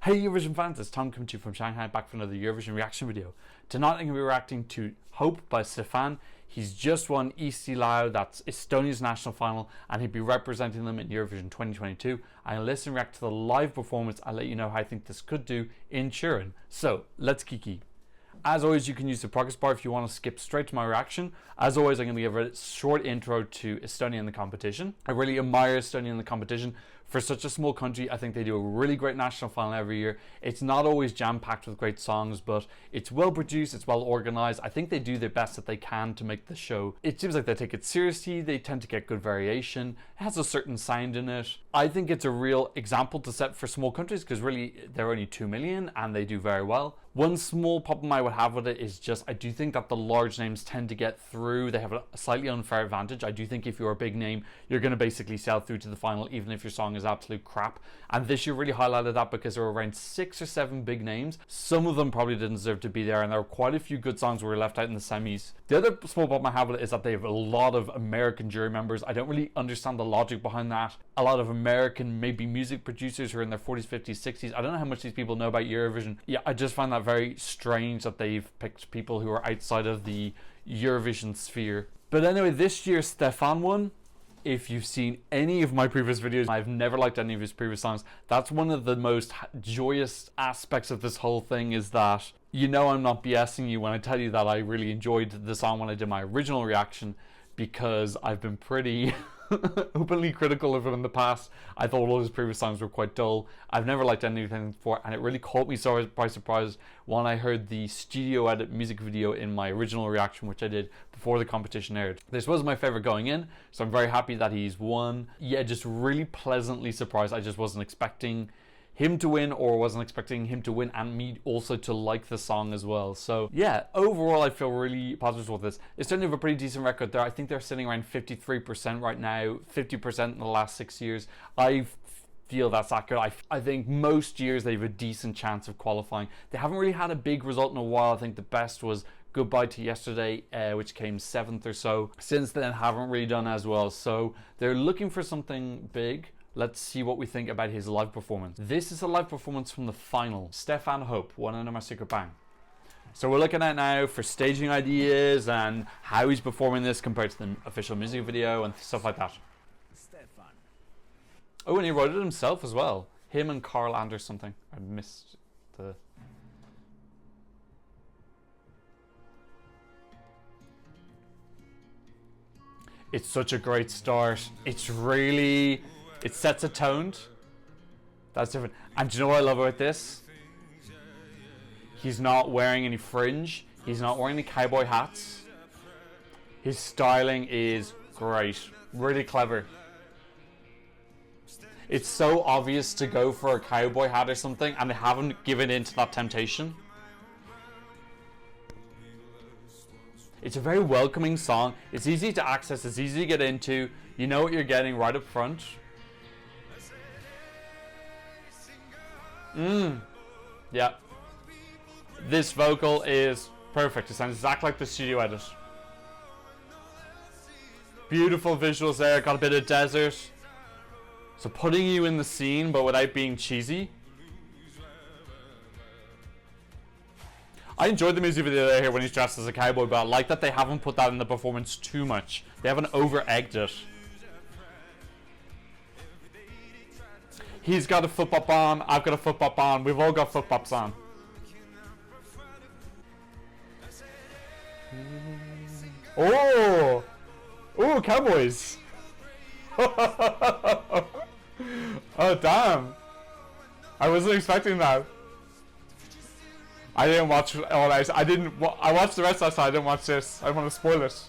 Hey Eurovision fans, it's Tom coming to you from Shanghai, back for another Eurovision reaction video. Tonight I'm going to be reacting to Hope by Stefan. He's just won Eesti Laul, that's Estonia's national final, and he'll be representing them in Eurovision 2022. I'll listen and react to the live performance. I'll let you know how I think this could do in Turin. So, let's kiki. As always, you can use the progress bar if you want to skip straight to my reaction. As always, I'm going to give a short intro to Estonia in the competition. I really admire Estonia in the competition. For such a small country, I think they do a really great national final every year. It's not always jam-packed with great songs, but it's well produced, it's well organized. I think they do their best that they can to make the show. It seems like they take it seriously, they tend to get good variation. It has a certain sound in it. I think it's a real example to set for small countries because really they're only 2 million and they do very well. One small problem I would have with it is just I do think that the large names tend to get through. They have a slightly unfair advantage. I do think if you're a big name, you're going to basically sail through to the final even if your song is absolute crap. And this year really highlighted that because there were around 6 or 7 big names. Some of them probably didn't deserve to be there, and there were quite a few good songs who were left out in the semis. The other small problem I have with it is that they have a lot of American jury members. I don't really understand the logic behind that. A lot of American maybe music producers who are in their 40s, 50s, 60s. I don't know how much these people know about Eurovision. Yeah, I just find that very strange that they've picked people who are outside of the Eurovision sphere. But anyway, this year Stefan won. If you've seen any of my previous videos, I've never liked any of his previous songs. That's one of the most joyous aspects of this whole thing, is that you know I'm not BSing you when I tell you that I really enjoyed the song when I did my original reaction, because I've been pretty openly critical of him in the past. I thought all his previous songs were quite dull. I've never liked anything before, and it really caught me so by surprise when I heard the studio edit music video in my original reaction, which I did before the competition aired. This was my favorite going in, so I'm very happy that he's won. Yeah, just really pleasantly surprised. I just wasn't expecting him to win, or wasn't expecting him to win and me also to like the song as well. So yeah, overall I feel really positive with this. Estonia have a pretty decent record there. I think they're sitting around 53% right now, 50% in the last 6 years. I feel that's accurate. I think most years they have a decent chance of qualifying. They haven't really had a big result in a while. I think the best was Goodbye to Yesterday, which came 7th or so. Since then haven't really done as well, so they're looking for something big. Let's see what we think about his live performance. This is a live performance from the final. Stefan Hope, One Under My Secret Bang. So we're looking at now for staging ideas and how he's performing this compared to the official music video and stuff like that. Stefan. Oh, and he wrote it himself as well. Him and Carl Anders something. I missed the... It's such a great start. It's really... It sets a tone. That's different. And do you know what I love about this? He's not wearing any fringe. He's not wearing any cowboy hats. His styling is great. Really clever. It's so obvious to go for a cowboy hat or something, and they haven't given in to that temptation. It's a very welcoming song. It's easy to access. It's easy to get into. You know what you're getting right up front. Yeah. This vocal is perfect. It sounds exactly like the studio edit. Beautiful visuals there. Got a bit of desert. So putting you in the scene, but without being cheesy. I enjoyed the music video there here when he's dressed as a cowboy, but I like that they haven't put that in the performance too much. They haven't over-egged it. He's got a foot bop on, I've got a foot bop on, we've all got foot bops on. Oh! Oh, cowboys! Oh, damn! I wasn't expecting that. I didn't watch all that. I watched the rest last time. I didn't watch this. I don't want to spoil it.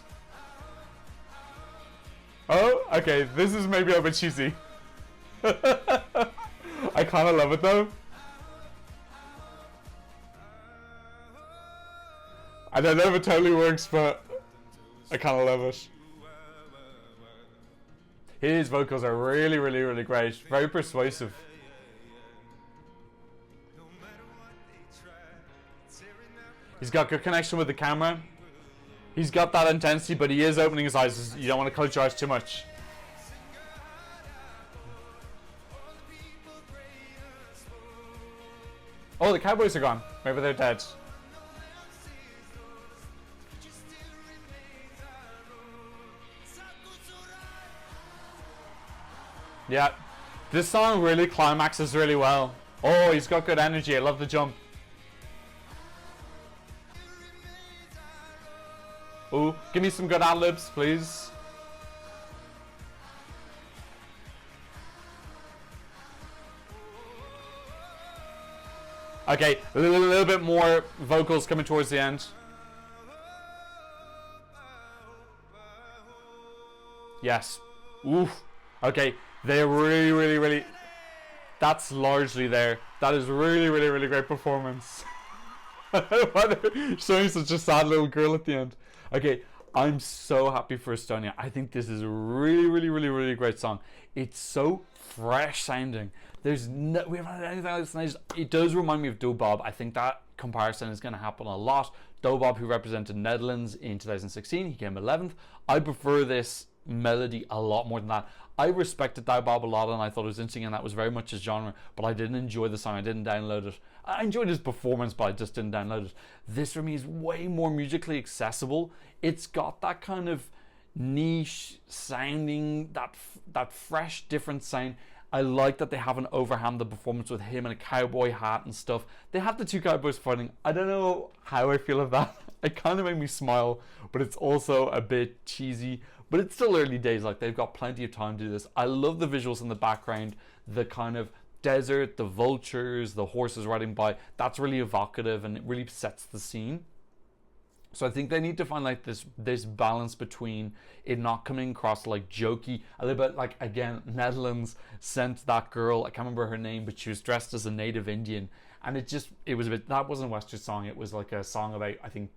Oh, okay. This is maybe a bit cheesy. I kind of love it though. I don't know if it totally works, but I kind of love it. His vocals are really, really, really great. Very persuasive. He's got good connection with the camera. He's got that intensity, but he is opening his eyes. You don't want to close your eyes too much. Oh, the Cowboys are gone. Maybe they're dead. Yeah, this song really climaxes really well. Oh, he's got good energy. I love the jump. Oh, give me some good ad-libs, please. Okay, a little bit more vocals coming towards the end. Yes. Oof. Okay, they're really... That's largely there. That is really great performance. Showing such a sad little girl at the end. Okay, I'm so happy for Estonia. I think this is a really great song. It's so fresh sounding. We haven't had anything else nice. It does remind me of Dobab. I think that comparison is going to happen a lot. Dobab, who represented Netherlands in 2016, he came 11th. I prefer this melody a lot more than that. I respected Dobab a lot, and I thought it was interesting, and that was very much his genre, but I didn't enjoy the song. I didn't download it. I enjoyed his performance, but I just didn't download it. This for me is way more musically accessible. It's got that kind of niche sounding, that fresh, different sound. I like that they haven't overhammed the performance with him in a cowboy hat and stuff. They have the two cowboys fighting. I don't know how I feel of that. It kind of made me smile, but it's also a bit cheesy. But it's still early days, like they've got plenty of time to do this. I love the visuals in the background, the kind of desert, the vultures, the horses riding by. That's really evocative and it really sets the scene. So I think they need to find like this balance between it not coming across like jokey, a little bit like, again, Netherlands sent that girl, I can't remember her name, but she was dressed as a native Indian, and it was a bit, that wasn't a Western song, it was like a song about, I think,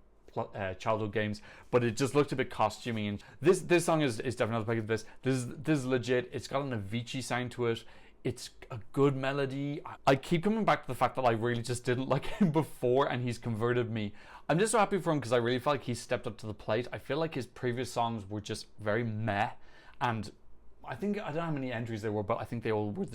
childhood games, but it just looked a bit costumey. And this song is definitely like this is legit. It's got an Avicii sound to it. It's a good melody. I keep coming back to the fact that I really just didn't like him before, and he's converted me. I'm just so happy for him because I really feel like he stepped up to the plate. I feel like his previous songs were just very meh, and I don't know how many entries there were, but I think they all were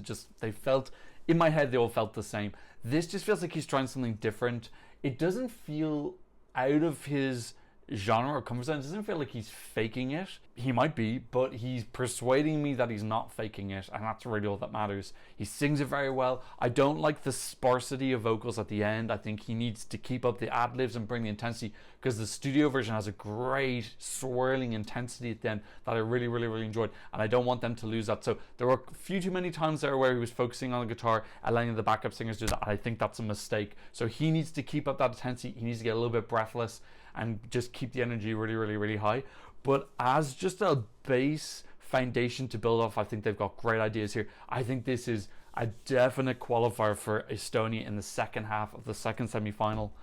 they felt, in my head, they all felt the same. This just feels like he's trying something different. It doesn't feel out of his genre or comfort zone. It doesn't feel like he's faking it. He might be, but he's persuading me that he's not faking it, and that's really all that matters. He sings it very well. I don't like the sparsity of vocals at the end. I think he needs to keep up the ad-libs and bring the intensity, because the studio version has a great swirling intensity at the end that I really enjoyed, and I don't want them to lose that. So there were a few too many times there where he was focusing on the guitar and letting the backup singers do that, and I think that's a mistake. So he needs to keep up that intensity. He needs to get a little bit breathless and just keep the energy really high. But as just a base foundation to build off, I think they've got great ideas here. I think this is a definite qualifier for Estonia in the second half of the second semi-final.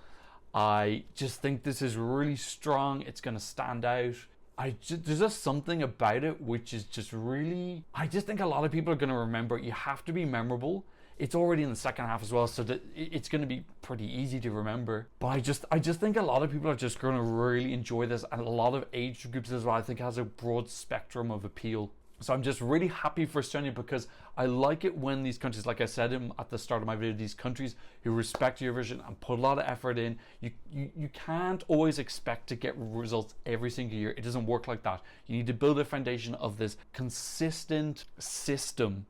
I just think this is really strong. It's going to stand out. There's just something about it which is just really, I just think a lot of people are going to remember it. You have to be memorable. It's already in the second half as well, so that it's going to be pretty easy to remember. But I just think a lot of people are just going to really enjoy this, and a lot of age groups as well. I think it has a broad spectrum of appeal. So I'm just really happy for Estonia, because I like it when these countries, like I said at the start of my video, these countries who respect Eurovision and put a lot of effort in, you can't always expect to get results every single year. It doesn't work like that. You need to build a foundation of this consistent system,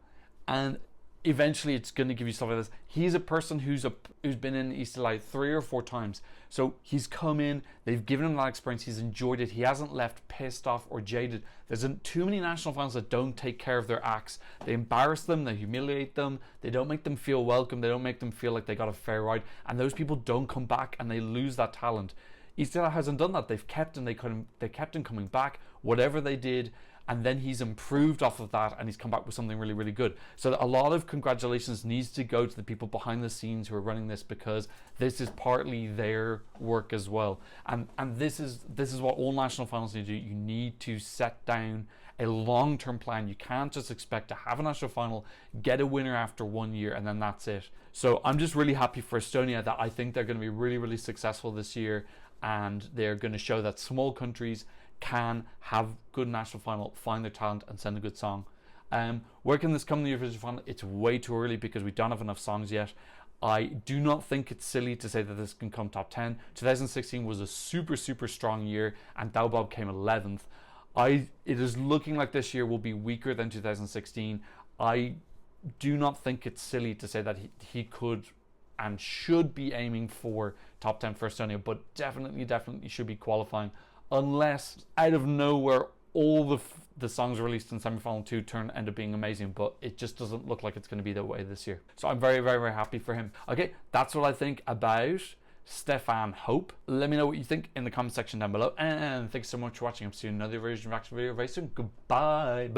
and eventually it's going to give you stuff like this. He's a person who's been in Eesti 3 or 4 times. So he's come in, they've given him that experience, he's enjoyed it, he hasn't left pissed off or jaded. There's too many national finals that don't take care of their acts. They embarrass them, they humiliate them, they don't make them feel welcome, they don't make them feel like they got a fair ride, and those people don't come back and they lose that talent. Eesti hasn't done that. They've kept him, they kept him coming back, whatever they did, and then he's improved off of that, and he's come back with something really good. So a lot of congratulations needs to go to the people behind the scenes who are running this, because this is partly their work as well. And this is what all national finals need to do. You need to set down a long-term plan. You can't just expect to have a national final, get a winner after 1 year, and then that's it. So I'm just really happy for Estonia that I think they're going to be really successful this year, and they're going to show that small countries can have good national final, find their talent, and send a good song. Where can this come in the Eurovision final? It's way too early because we don't have enough songs yet. I do not think it's silly to say that this can come top 10. 2016 was a super, super strong year, and Daubab came 11th. It is looking like this year will be weaker than 2016. I do not think it's silly to say that he could and should be aiming for top 10 for Estonia, but definitely should be qualifying, unless out of nowhere all the songs released in semi-final 2 end up being amazing, but it just doesn't look like it's going to be that way this year. So I'm very, very, very happy for him. Okay, that's what I think about Stefan Hope. Let me know what you think in the comment section down below, and thanks so much for watching. I'm seeing another Eurovision reaction video very soon. Goodbye.